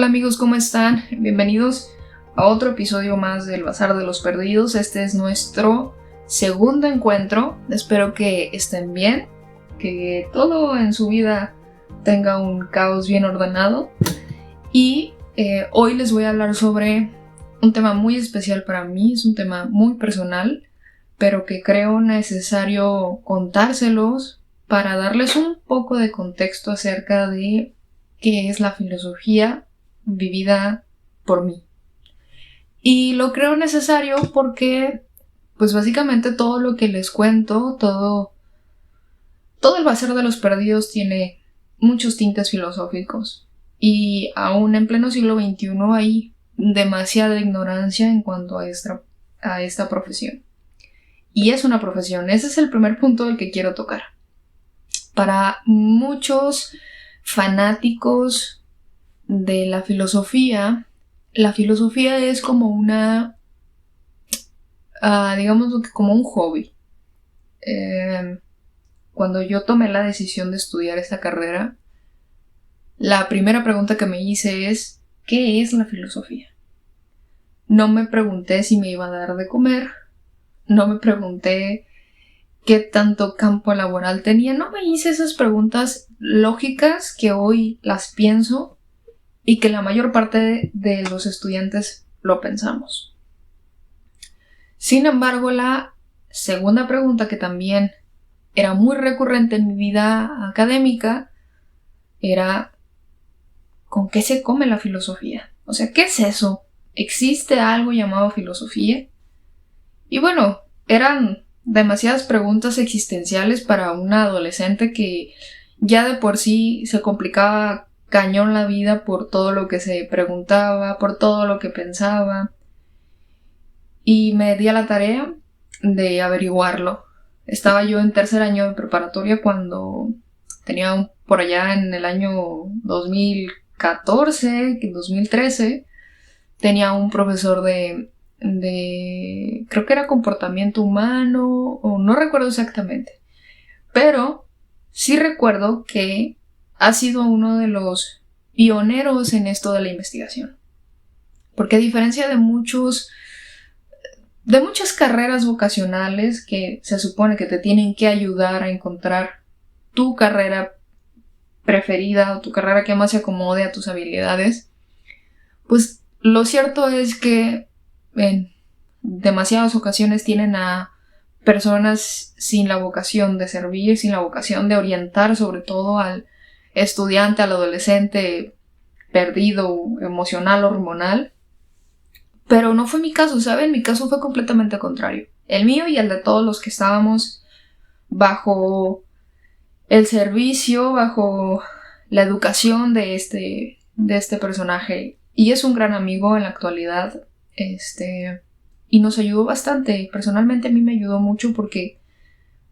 Hola amigos, ¿cómo están? Bienvenidos a otro episodio más del Bazar de los Perdidos. Este es nuestro segundo encuentro. Espero que estén bien, que todo en su vida tenga un caos bien ordenado. Y hoy les voy a hablar sobre un tema muy especial para mí. Es un tema muy personal, pero que creo necesario contárselos para darles un poco de contexto acerca de qué es la filosofía vivida por mí. Y lo creo necesario porque, pues básicamente todo lo que les cuento, todo el Bazar de los Perdidos tiene muchos tintes filosóficos. Y aún en pleno siglo XXI hay demasiada ignorancia en cuanto a esta profesión. Y es una profesión, ese es el primer punto del que quiero tocar. Para muchos fanáticos de la filosofía es como digamos como un hobby. Cuando yo tomé la decisión de estudiar esta carrera, la primera pregunta que me hice es, ¿qué es la filosofía? No me pregunté si me iba a dar de comer, no me pregunté qué tanto campo laboral tenía, no me hice esas preguntas lógicas que hoy las pienso y que la mayor parte de los estudiantes lo pensamos. Sin embargo, la segunda pregunta, que también era muy recurrente en mi vida académica, era ¿con qué se come la filosofía? O sea, ¿qué es eso? ¿Existe algo llamado filosofía? Y bueno, eran demasiadas preguntas existenciales para una adolescente que ya de por sí se complicaba cañón la vida por todo lo que se preguntaba, por todo lo que pensaba. Y me di a la tarea de averiguarlo. Estaba yo en tercer año de preparatoria cuando tenía por allá en el año 2014, 2013, tenía un profesor de creo que era comportamiento humano, o no recuerdo exactamente. Pero sí recuerdo que ha sido uno de los pioneros en esto de la investigación. Porque a diferencia de muchas carreras vocacionales que se supone que te tienen que ayudar a encontrar tu carrera preferida o tu carrera que más se acomode a tus habilidades, pues lo cierto es que en demasiadas ocasiones tienen a personas sin la vocación de servir, sin la vocación de orientar sobre todo al estudiante, al adolescente perdido emocional o hormonal. Pero no fue mi caso, ¿saben? Mi caso fue completamente contrario. El mío y el de todos los que estábamos bajo el servicio, bajo la educación de este personaje. Y es un gran amigo en la actualidad. Y nos ayudó bastante. Personalmente a mí me ayudó mucho porque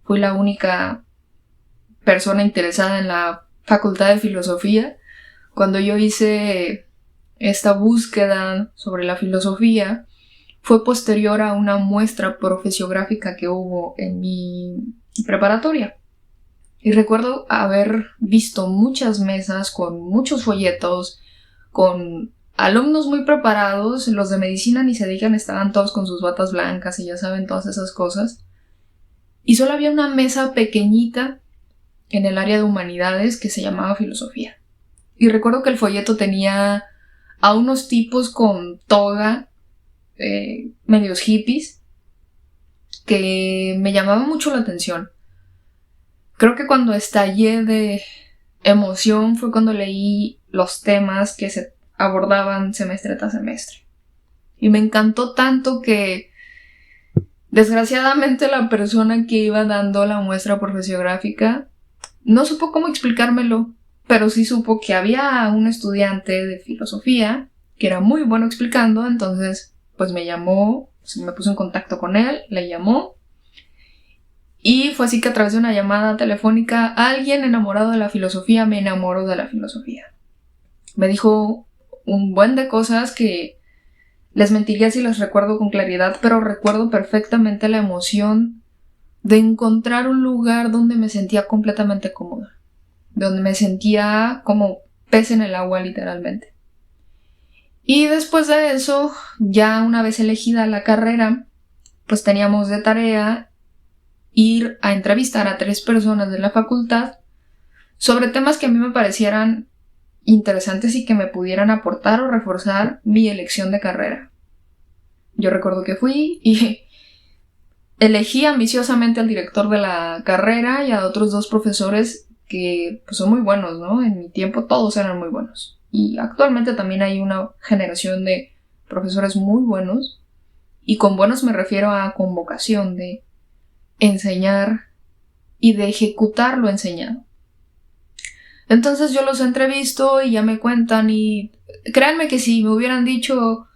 fui la única persona interesada en la facultad de filosofía. Cuando yo hice esta búsqueda sobre la filosofía, fue posterior a una muestra profesiográfica que hubo en mi preparatoria. Y recuerdo haber visto muchas mesas con muchos folletos, con alumnos muy preparados. Los de medicina ni se digan, estaban todos con sus batas blancas y ya saben, todas esas cosas. Y solo había una mesa pequeñita en el área de humanidades que se llamaba filosofía. Y recuerdo que el folleto tenía a unos tipos con toga, medios hippies, que me llamaban mucho la atención. Creo que cuando estallé de emoción fue cuando leí los temas que se abordaban semestre tras semestre. Y me encantó tanto que, desgraciadamente, la persona que iba dando la muestra profesiográfica no supo cómo explicármelo, pero sí supo que había un estudiante de filosofía que era muy bueno explicando. Entonces pues me llamó, me puso en contacto con él, le llamó, y fue así que a través de una llamada telefónica alguien enamorado de la filosofía me enamoró de la filosofía. Me dijo un buen de cosas que les mentiría si las recuerdo con claridad, pero recuerdo perfectamente la emoción de encontrar un lugar donde me sentía completamente cómoda, donde me sentía como pez en el agua, literalmente. Y después de eso, ya una vez elegida la carrera, pues teníamos de tarea ir a entrevistar a 3 personas de la facultad sobre temas que a mí me parecieran interesantes y que me pudieran aportar o reforzar mi elección de carrera. Yo recuerdo que fui y elegí ambiciosamente al director de la carrera y a otros 2 profesores que pues, son muy buenos, ¿no? En mi tiempo todos eran muy buenos. Y actualmente también hay una generación de profesores muy buenos. Y con buenos me refiero a con vocación de enseñar y de ejecutar lo enseñado. Entonces yo los entrevisto y ya me cuentan y créanme que si me hubieran dicho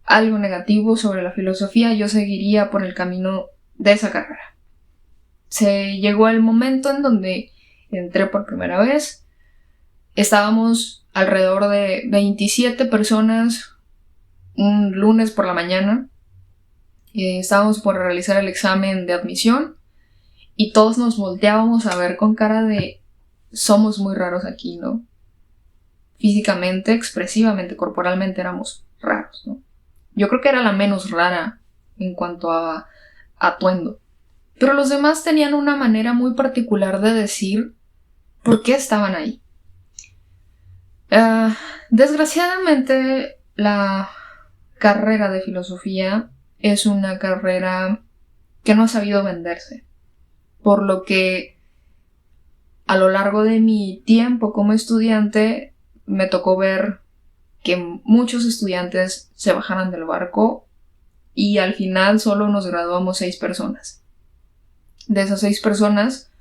algo negativo sobre la filosofía, yo seguiría por el camino de esa carrera. Se llegó el momento en donde entré por primera vez. Estábamos alrededor de 27 personas un lunes por la mañana. Estábamos por realizar el examen de admisión y todos nos volteábamos a ver con cara de somos muy raros aquí, ¿no? Físicamente, expresivamente, corporalmente éramos raros, ¿no? Yo creo que era la menos rara en cuanto a atuendo. Pero los demás tenían una manera muy particular de decir por qué estaban ahí. Desgraciadamente, la carrera de filosofía es una carrera que no ha sabido venderse. Por lo que a lo largo de mi tiempo como estudiante me tocó ver que muchos estudiantes se bajaran del barco y al final solo nos graduamos 6 personas. De esas 6 personas,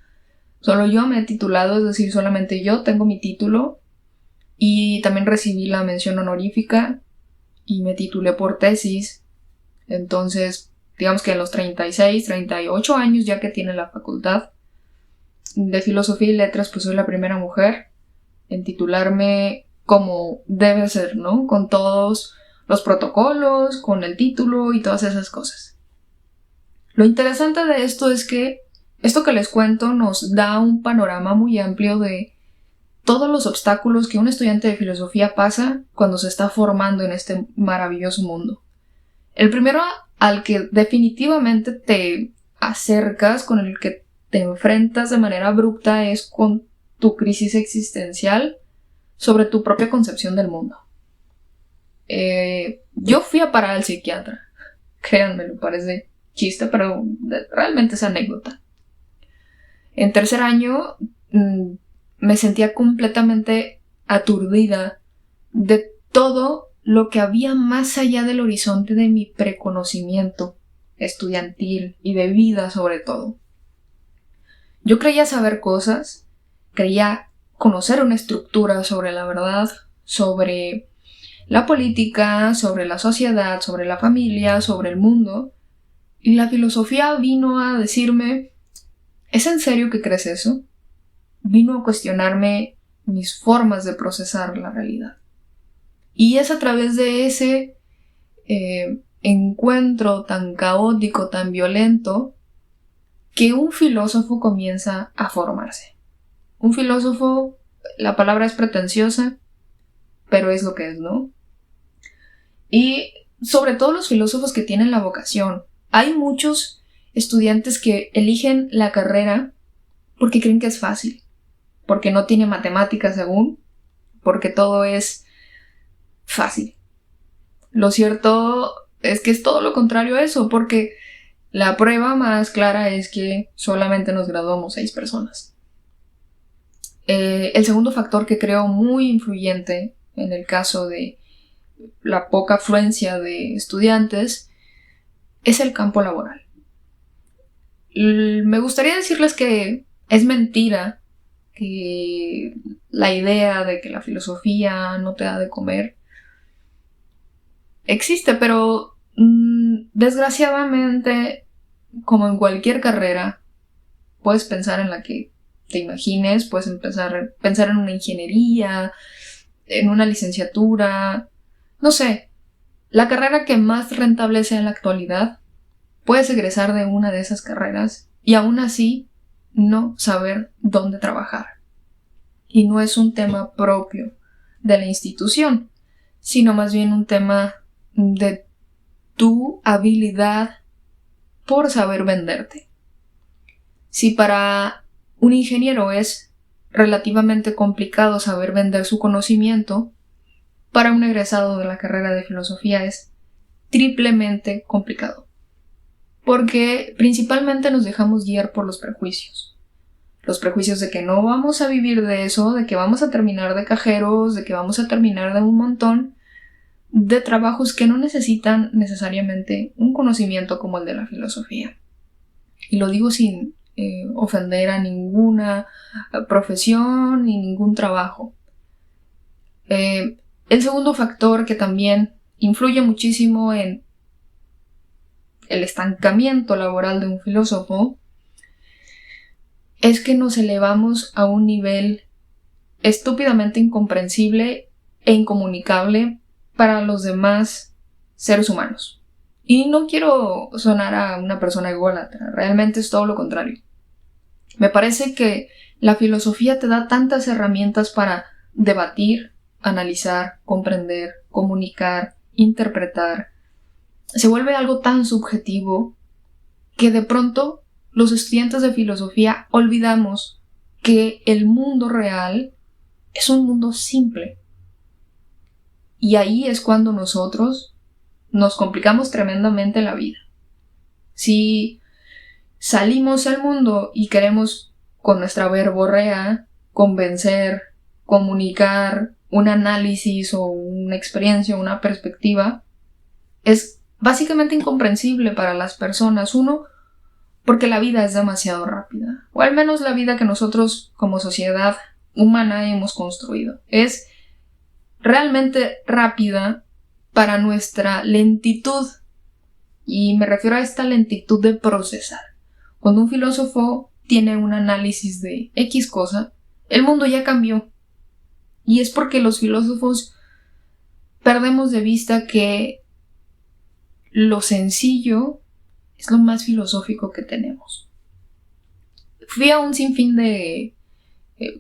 solo yo me he titulado, es decir, solamente yo tengo mi título y también recibí la mención honorífica y me titulé por tesis. Entonces, digamos que en los 36, 38 años ya que tiene la facultad de Filosofía y Letras, pues soy la primera mujer en titularme como debe ser, ¿no? Con todos los protocolos, con el título y todas esas cosas. Lo interesante de esto es que esto que les cuento nos da un panorama muy amplio de todos los obstáculos que un estudiante de filosofía pasa cuando se está formando en este maravilloso mundo. El primero al que definitivamente te acercas, con el que te enfrentas de manera abrupta, es con tu crisis existencial sobre tu propia concepción del mundo. Yo fui a parar al psiquiatra. Créanme, parece chiste, pero realmente es anécdota. En tercer año me sentía completamente aturdida de todo lo que había más allá del horizonte de mi preconocimiento estudiantil y de vida sobre todo. Yo creía saber cosas, creía conocer una estructura sobre la verdad, sobre la política, sobre la sociedad, sobre la familia, sobre el mundo, y la filosofía vino a decirme, ¿es en serio que crees eso? Vino a cuestionarme mis formas de procesar la realidad. Y es a través de ese encuentro tan caótico, tan violento, que un filósofo comienza a formarse. Un filósofo, la palabra es pretenciosa, pero es lo que es, ¿no? Y sobre todo los filósofos que tienen la vocación. Hay muchos estudiantes que eligen la carrera porque creen que es fácil, porque no tiene matemáticas aún, porque todo es fácil. Lo cierto es que es todo lo contrario a eso, porque la prueba más clara es que solamente nos graduamos 6 personas. El segundo factor que creo muy influyente en el caso de la poca afluencia de estudiantes es el campo laboral. Me gustaría decirles que es mentira que la idea de que la filosofía no te da de comer existe, pero desgraciadamente, como en cualquier carrera, puedes pensar en la que te imagines, puedes pensar en una ingeniería, en una licenciatura, no sé, la carrera que más rentable sea en la actualidad, puedes egresar de una de esas carreras y aún así no saber dónde trabajar. Y no es un tema propio de la institución, sino más bien un tema de tu habilidad por saber venderte. Si para un ingeniero es relativamente complicado saber vender su conocimiento, para un egresado de la carrera de filosofía es triplemente complicado. Porque principalmente nos dejamos guiar por los prejuicios. Los prejuicios de que no vamos a vivir de eso, de que vamos a terminar de cajeros, de que vamos a terminar de un montón de trabajos que no necesitan necesariamente un conocimiento como el de la filosofía. Y lo digo sin ofender a ninguna profesión ni ningún trabajo. El segundo factor que también influye muchísimo en el estancamiento laboral de un filósofo es que nos elevamos a un nivel estúpidamente incomprensible e incomunicable para los demás seres humanos. Y no quiero sonar a una persona ególatra, realmente es todo lo contrario. Me parece que la filosofía te da tantas herramientas para debatir, analizar, comprender, comunicar, interpretar. Se vuelve algo tan subjetivo que de pronto los estudiantes de filosofía olvidamos que el mundo real es un mundo simple. Y ahí es cuando nosotros nos complicamos tremendamente la vida. Si salimos al mundo y queremos con nuestra verborrea convencer, comunicar un análisis o una experiencia o una perspectiva, es básicamente incomprensible para las personas. Uno, porque la vida es demasiado rápida, o al menos la vida que nosotros como sociedad humana hemos construido. Es realmente rápida para nuestra lentitud, y me refiero a esta lentitud de procesar. Cuando un filósofo tiene un análisis de X cosa, el mundo ya cambió. Y es porque los filósofos perdemos de vista que lo sencillo es lo más filosófico que tenemos. Fui a un sinfín de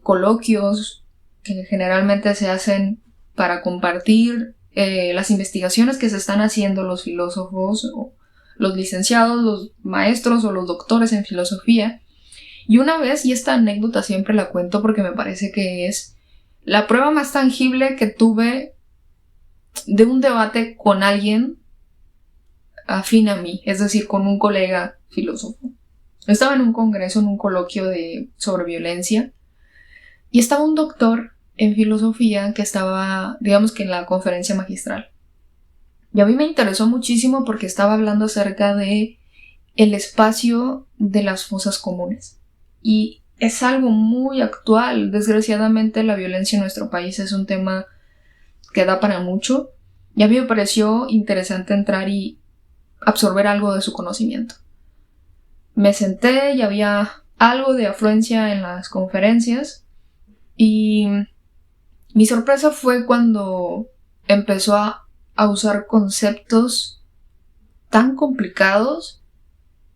coloquios que generalmente se hacen para compartir las investigaciones que se están haciendo los filósofos, o los licenciados, los maestros o los doctores en filosofía. Y una vez, y esta anécdota siempre la cuento porque me parece que es la prueba más tangible que tuve de un debate con alguien afín a mí, es decir, con un colega filósofo. Estaba en un congreso, en un coloquio sobre violencia, y estaba un doctor en filosofía que estaba, digamos que en la conferencia magistral. Y a mí me interesó muchísimo porque estaba hablando acerca de el espacio de las fosas comunes. Y es algo muy actual. Desgraciadamente la violencia en nuestro país es un tema que da para mucho. Y a mí me pareció interesante entrar y absorber algo de su conocimiento. Me senté y había algo de afluencia en las conferencias. Y mi sorpresa fue cuando empezó a usar conceptos tan complicados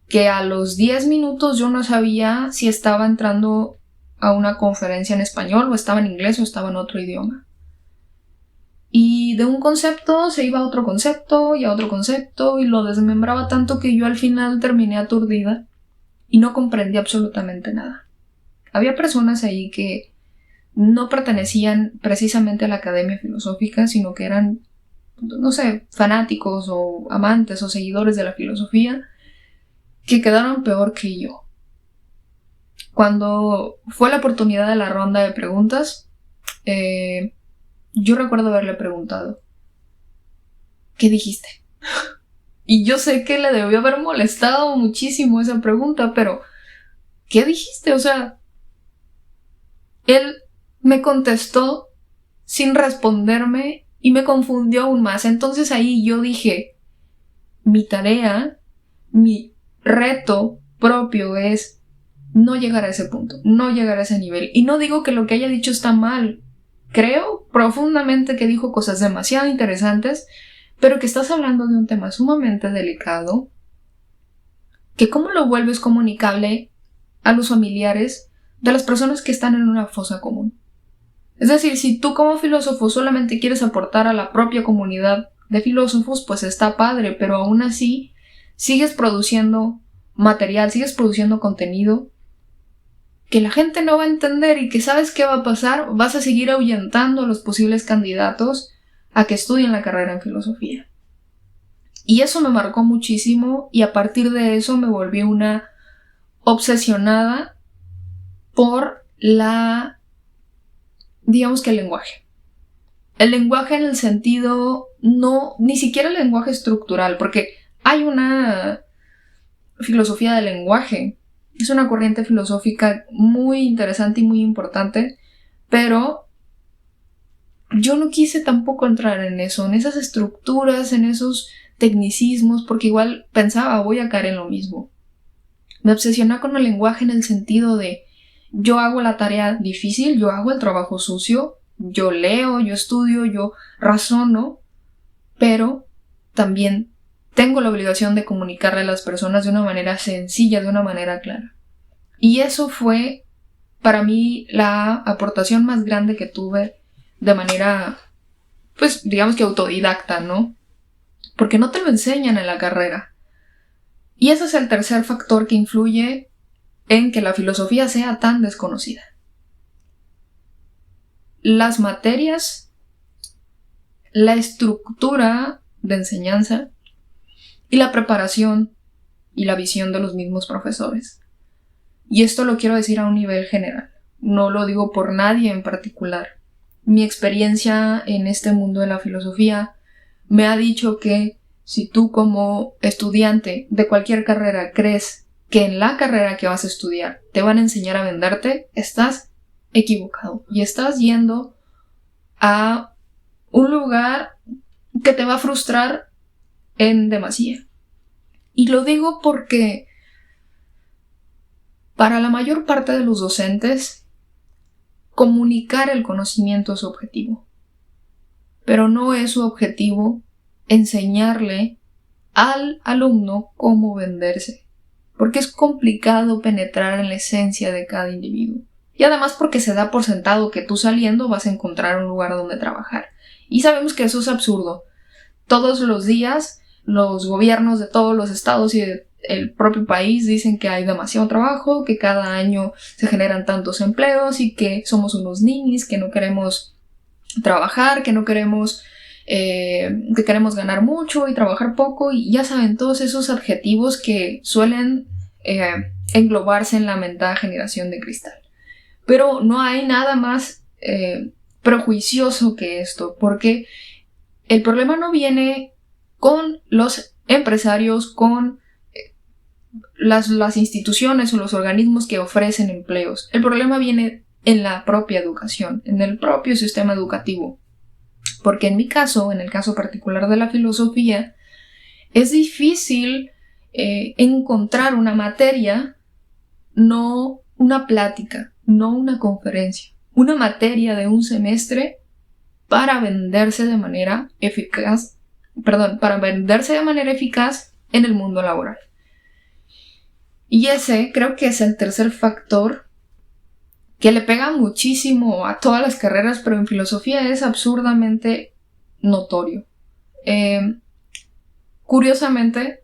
que a los 10 minutos yo no sabía si estaba entrando a una conferencia en español o estaba en inglés o estaba en otro idioma. Y de un concepto se iba a otro concepto y a otro concepto y lo desmembraba tanto que yo al final terminé aturdida y no comprendí absolutamente nada. Había personas ahí que no pertenecían precisamente a la academia filosófica, sino que eran, no sé, fanáticos o amantes o seguidores de la filosofía, que quedaron peor que yo. Cuando fue la oportunidad de la ronda de preguntas, yo recuerdo haberle preguntado, ¿qué dijiste? Y yo sé que le debió haber molestado muchísimo esa pregunta, pero ¿qué dijiste? O sea, él me contestó sin responderme y me confundió aún más. Entonces ahí yo dije, mi tarea, mi reto propio es no llegar a ese punto, no llegar a ese nivel. Y no digo que lo que haya dicho está mal. Creo profundamente que dijo cosas demasiado interesantes, pero que estás hablando de un tema sumamente delicado, que cómo lo vuelves comunicable a los familiares de las personas que están en una fosa común. Es decir, si tú como filósofo solamente quieres aportar a la propia comunidad de filósofos, pues está padre, pero aún así sigues produciendo material, sigues produciendo contenido que la gente no va a entender y que sabes qué va a pasar, vas a seguir ahuyentando a los posibles candidatos a que estudien la carrera en filosofía. Y eso me marcó muchísimo y a partir de eso me volví una obsesionada por digamos que el lenguaje. El lenguaje en el sentido, ni siquiera el lenguaje estructural, porque hay una filosofía del lenguaje. Es una corriente filosófica muy interesante y muy importante, pero yo no quise tampoco entrar en eso, en esas estructuras, en esos tecnicismos, porque igual pensaba, voy a caer en lo mismo. Me obsesioné con el lenguaje en el sentido de yo hago la tarea difícil, yo hago el trabajo sucio, yo leo, yo estudio, yo razono, pero también tengo la obligación de comunicarle a las personas de una manera sencilla, de una manera clara. Y eso fue para mí la aportación más grande que tuve de manera, pues digamos que autodidacta, ¿no? Porque no te lo enseñan en la carrera. Y ese es el tercer factor que influye en que la filosofía sea tan desconocida. Las materias, la estructura de enseñanza y la preparación y la visión de los mismos profesores. Y esto lo quiero decir a un nivel general, no lo digo por nadie en particular. Mi experiencia en este mundo de la filosofía me ha dicho que si tú como estudiante de cualquier carrera crees que en la carrera que vas a estudiar te van a enseñar a venderte, estás equivocado y estás yendo a un lugar que te va a frustrar en demasía. Y lo digo porque para la mayor parte de los docentes, comunicar el conocimiento es su objetivo. Pero no es su objetivo enseñarle al alumno cómo venderse. Porque es complicado penetrar en la esencia de cada individuo. Y además porque se da por sentado que tú saliendo vas a encontrar un lugar donde trabajar. Y sabemos que eso es absurdo. Todos los días los gobiernos de todos los estados y el propio país dicen que hay demasiado trabajo, que cada año se generan tantos empleos y que somos unos ninis, que no queremos trabajar, que no queremos, que queremos ganar mucho y trabajar poco, y ya saben, todos esos adjetivos que suelen englobarse en la mentada generación de cristal. Pero no hay nada más prejuicioso que esto, porque el problema no viene con los empresarios, con las instituciones o los organismos que ofrecen empleos. El problema viene en la propia educación, en el propio sistema educativo. Porque en mi caso, en el caso particular de la filosofía, es difícil encontrar una materia, no una plática, no una conferencia, una materia de un semestre para venderse de manera eficaz, en el mundo laboral. Y ese creo que es el tercer factor que le pega muchísimo a todas las carreras, pero en filosofía es absurdamente notorio. Curiosamente,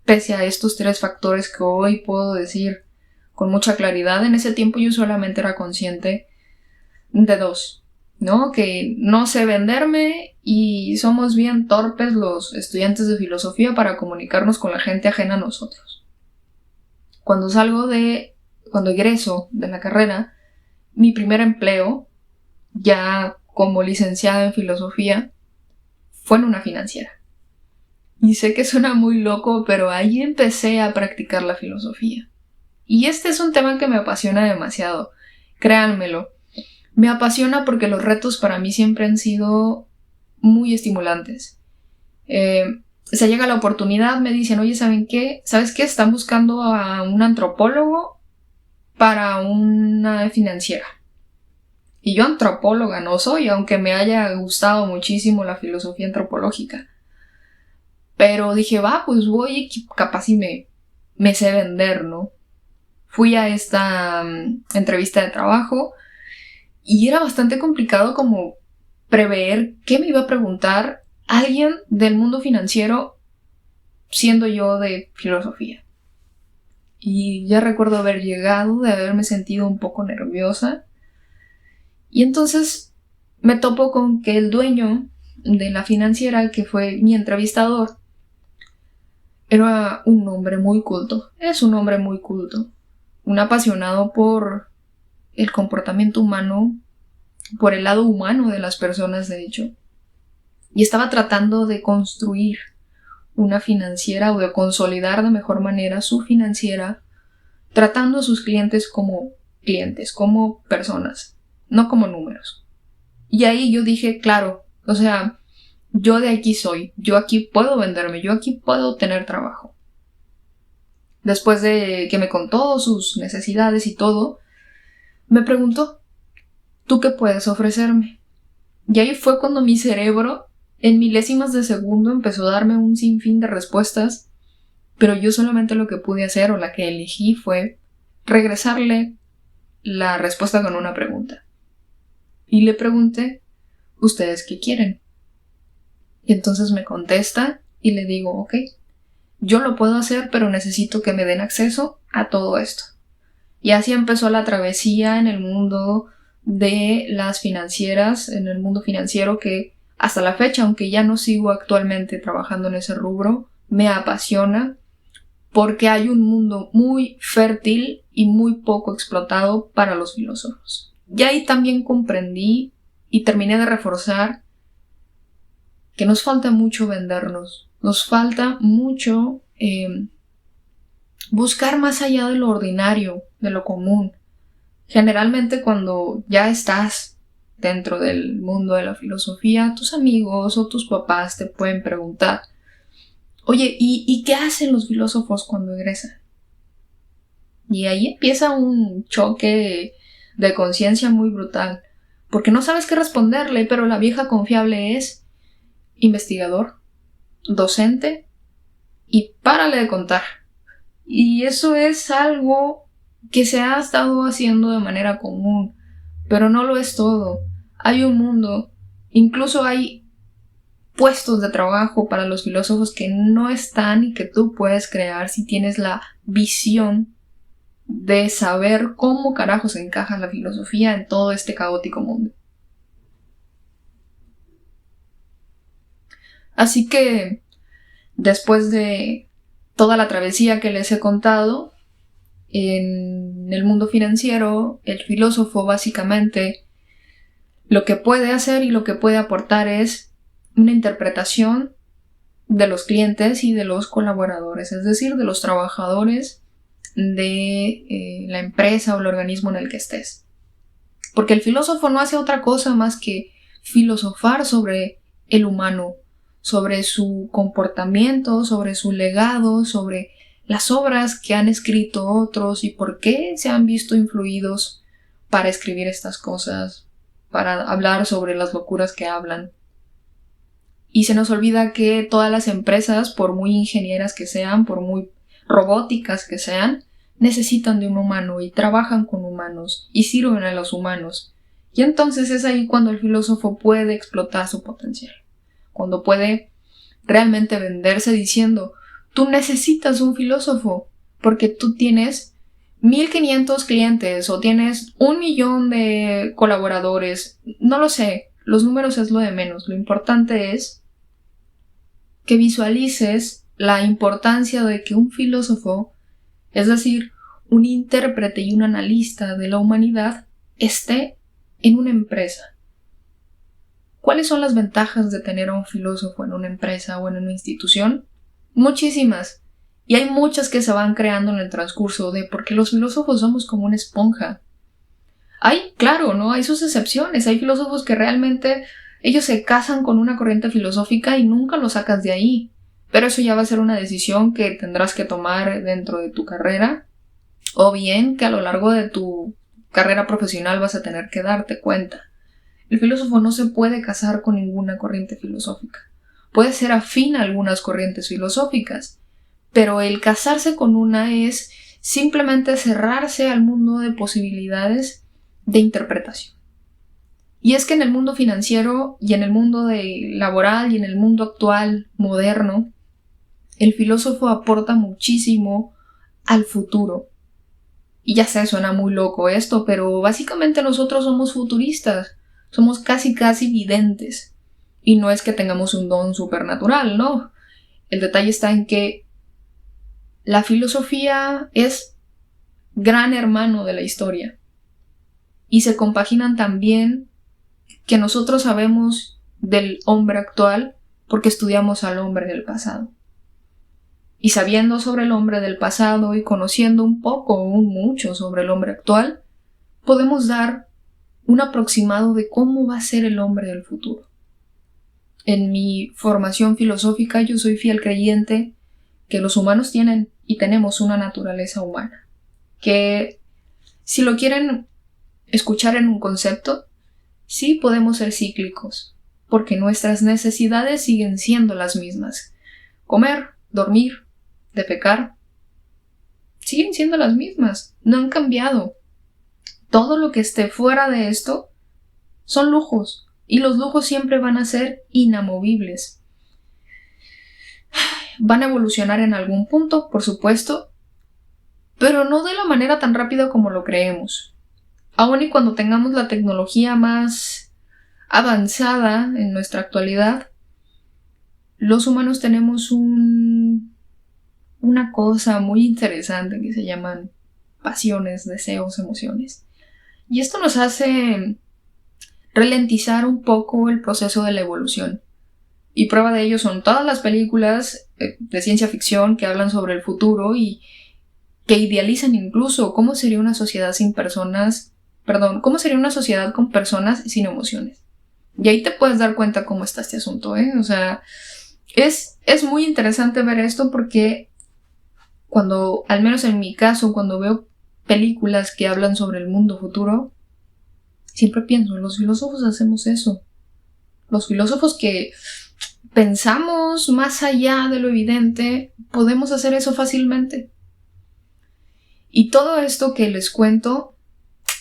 pese a estos tres factores que hoy puedo decir con mucha claridad, en ese tiempo yo solamente era consciente de dos, ¿no? Que no sé venderme y somos bien torpes los estudiantes de filosofía para comunicarnos con la gente ajena a nosotros. Cuando egreso de la carrera, mi primer empleo, ya como licenciada en filosofía, fue en una financiera. Y sé que suena muy loco, pero ahí empecé a practicar la filosofía. Y este es un tema que me apasiona demasiado, créanmelo. Me apasiona porque los retos para mí siempre han sido muy estimulantes. Se llega la oportunidad, me dicen, oye, ¿saben qué? ¿Sabes qué? Están buscando a un antropólogo para una financiera. Y yo antropóloga no soy, aunque me haya gustado muchísimo la filosofía antropológica. Pero dije, pues voy y capaz y me sé vender, ¿no? Fui a esta entrevista de trabajo Y era bastante complicado como prever qué me iba a preguntar alguien del mundo financiero siendo yo de filosofía. Y ya recuerdo haber llegado, de haberme sentido un poco nerviosa. Y entonces me topo con que el dueño de la financiera, que fue mi entrevistador, era un hombre muy culto. Es un hombre muy culto. Un apasionado por el comportamiento humano, por el lado humano de las personas, de hecho. Y estaba tratando de construir una financiera o de consolidar de mejor manera su financiera, tratando a sus clientes, como personas, no como números. Y ahí yo dije, claro, o sea, yo de aquí soy, yo aquí puedo venderme, yo aquí puedo tener trabajo. Después de que me contó sus necesidades y todo, me preguntó, ¿tú qué puedes ofrecerme? Y ahí fue cuando mi cerebro, en milésimas de segundo, empezó a darme un sinfín de respuestas, pero yo solamente lo que pude hacer, o la que elegí, fue regresarle la respuesta con una pregunta. Y le pregunté, ¿ustedes qué quieren? Y entonces me contesta y le digo, ok, yo lo puedo hacer, pero necesito que me den acceso a todo esto. Y así empezó la travesía en el mundo de las financieras, en el mundo financiero, que hasta la fecha, aunque ya no sigo actualmente trabajando en ese rubro, me apasiona porque hay un mundo muy fértil y muy poco explotado para los filósofos. Y ahí también comprendí y terminé de reforzar que nos falta mucho vendernos, nos falta mucho buscar más allá de lo ordinario, de lo común. Generalmente cuando ya estás dentro del mundo de la filosofía, tus amigos o tus papás te pueden preguntar, oye, ¿y qué hacen los filósofos cuando egresan? Y ahí empieza un choque de conciencia muy brutal, porque no sabes qué responderle, pero la vieja confiable es investigador, docente y párale de contar. Y eso es algo que se ha estado haciendo de manera común, pero no lo es todo. Hay un mundo, incluso hay puestos de trabajo para los filósofos que no están y que tú puedes crear si tienes la visión de saber cómo carajos encaja la filosofía en todo este caótico mundo. Así que, después de toda la travesía que les he contado, en el mundo financiero, el filósofo básicamente lo que puede hacer y lo que puede aportar es una interpretación de los clientes y de los colaboradores, es decir, de los trabajadores de la empresa o el organismo en el que estés. Porque el filósofo no hace otra cosa más que filosofar sobre el humano, sobre su comportamiento, sobre su legado, sobre las obras que han escrito otros y por qué se han visto influidos para escribir estas cosas, para hablar sobre las locuras que hablan. Y se nos olvida que todas las empresas, por muy ingenieras que sean, por muy robóticas que sean, necesitan de un humano y trabajan con humanos y sirven a los humanos. Y entonces es ahí cuando el filósofo puede explotar su potencial, cuando puede realmente venderse diciendo, tú necesitas un filósofo porque tú tienes 1,500 clientes o tienes 1,000,000 de colaboradores, no lo sé, los números es lo de menos, lo importante es que visualices la importancia de que un filósofo, es decir, un intérprete y un analista de la humanidad, esté en una empresa. ¿Cuáles son las ventajas de tener a un filósofo en una empresa o en una institución? Muchísimas. Y hay muchas que se van creando en el transcurso de porque los filósofos somos como una esponja. Claro, ¿no? Hay sus excepciones. Hay filósofos que realmente ellos se casan con una corriente filosófica y nunca lo sacas de ahí. Pero eso ya va a ser una decisión que tendrás que tomar dentro de tu carrera, o bien que a lo largo de tu carrera profesional vas a tener que darte cuenta. El filósofo no se puede casar con ninguna corriente filosófica. Puede ser afín a algunas corrientes filosóficas, pero el casarse con una es simplemente cerrarse al mundo de posibilidades de interpretación. Y es que en el mundo financiero y en el mundo laboral y en el mundo actual, moderno, el filósofo aporta muchísimo al futuro. Y ya sé, suena muy loco esto, pero básicamente nosotros somos futuristas, somos casi videntes. Y no es que tengamos un don supernatural, no. El detalle está en que la filosofía es gran hermano de la historia. Y se compaginan también que nosotros sabemos del hombre actual porque estudiamos al hombre del pasado. Y sabiendo sobre el hombre del pasado y conociendo un poco o mucho sobre el hombre actual, podemos dar un aproximado de cómo va a ser el hombre del futuro. En mi formación filosófica yo soy fiel creyente que los humanos tienen y tenemos una naturaleza humana, que si lo quieren escuchar en un concepto, sí podemos ser cíclicos, porque nuestras necesidades siguen siendo las mismas. Comer, dormir, defecar, siguen siendo las mismas, no han cambiado. Todo lo que esté fuera de esto son lujos, y los lujos siempre van a ser inamovibles. Van a evolucionar en algún punto, por supuesto, pero no de la manera tan rápida como lo creemos. Aun y cuando tengamos la tecnología más avanzada en nuestra actualidad, los humanos tenemos una cosa muy interesante que se llaman pasiones, deseos, emociones. Y esto nos hace ralentizar un poco el proceso de la evolución. Y prueba de ello son todas las películas de ciencia ficción que hablan sobre el futuro y que idealizan incluso cómo sería una sociedad cómo sería una sociedad con personas sin emociones. Y ahí te puedes dar cuenta cómo está este asunto, ¿eh? O sea, es muy interesante ver esto porque al menos en mi caso, cuando veo películas que hablan sobre el mundo futuro, siempre pienso, los filósofos hacemos eso. Los filósofos que pensamos más allá de lo evidente, podemos hacer eso fácilmente. Y todo esto que les cuento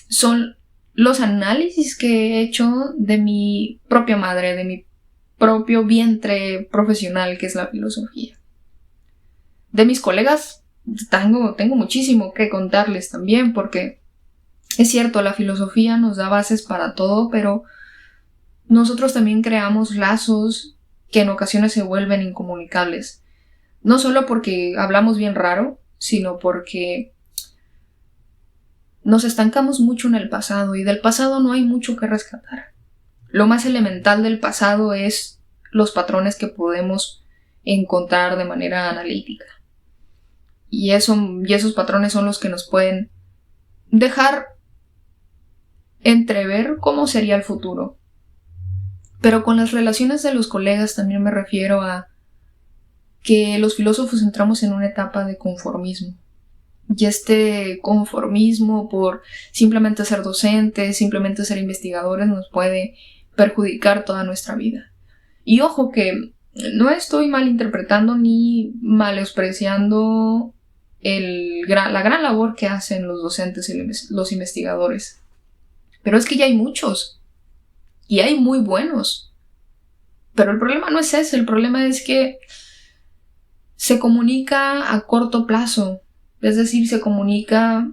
son los análisis que he hecho de mi propia madre, de mi propio vientre profesional que es la filosofía. De mis colegas tengo muchísimo que contarles también porque es cierto, la filosofía nos da bases para todo, pero nosotros también creamos lazos que en ocasiones se vuelven incomunicables. No solo porque hablamos bien raro, sino porque nos estancamos mucho en el pasado y del pasado no hay mucho que rescatar. Lo más elemental del pasado es los patrones que podemos encontrar de manera analítica. Y esos patrones son los que nos pueden dejar entrever cómo sería el futuro. Pero con las relaciones de los colegas también me refiero a que los filósofos entramos en una etapa de conformismo. Y este conformismo por simplemente ser docentes, simplemente ser investigadores, nos puede perjudicar toda nuestra vida. Y ojo que no estoy malinterpretando ni menospreciando la gran labor que hacen los docentes y los investigadores. Pero es que ya hay muchos. Y hay muy buenos. Pero el problema no es ese. El problema es que se comunica a corto plazo. Es decir, se comunica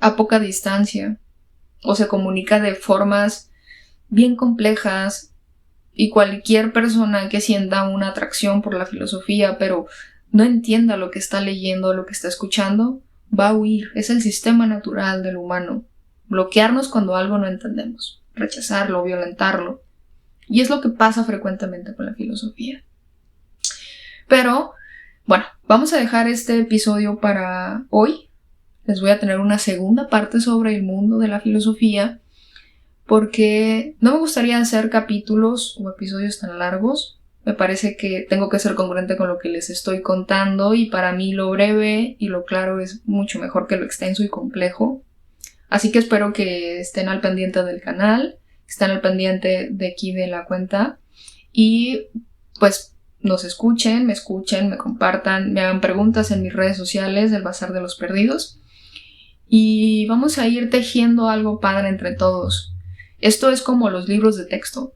a poca distancia. O se comunica de formas bien complejas. Y cualquier persona que sienta una atracción por la filosofía, pero no entienda lo que está leyendo o lo que está escuchando, va a huir. Es el sistema natural del humano. Bloquearnos cuando algo no entendemos. Rechazarlo, violentarlo. Y es lo que pasa frecuentemente con la filosofía. Pero, bueno, vamos a dejar este episodio para hoy. Les voy a tener una segunda parte sobre el mundo de la filosofía, porque no me gustaría hacer capítulos o episodios tan largos. Me parece que tengo que ser congruente con lo que les estoy contando y para mí lo breve y lo claro es mucho mejor que lo extenso y complejo. Así que espero que estén al pendiente del canal, que estén al pendiente de aquí de la cuenta y pues nos escuchen, me compartan, me hagan preguntas en mis redes sociales del Bazar de los Perdidos y vamos a ir tejiendo algo padre entre todos. Esto es como los libros de texto.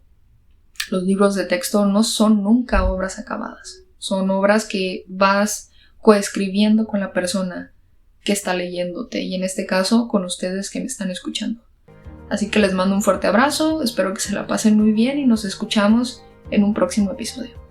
Los libros de texto no son nunca obras acabadas. Son obras que vas coescribiendo con la persona que está leyéndote, y en este caso con ustedes que me están escuchando. Así que les mando un fuerte abrazo, espero que se la pasen muy bien y nos escuchamos en un próximo episodio.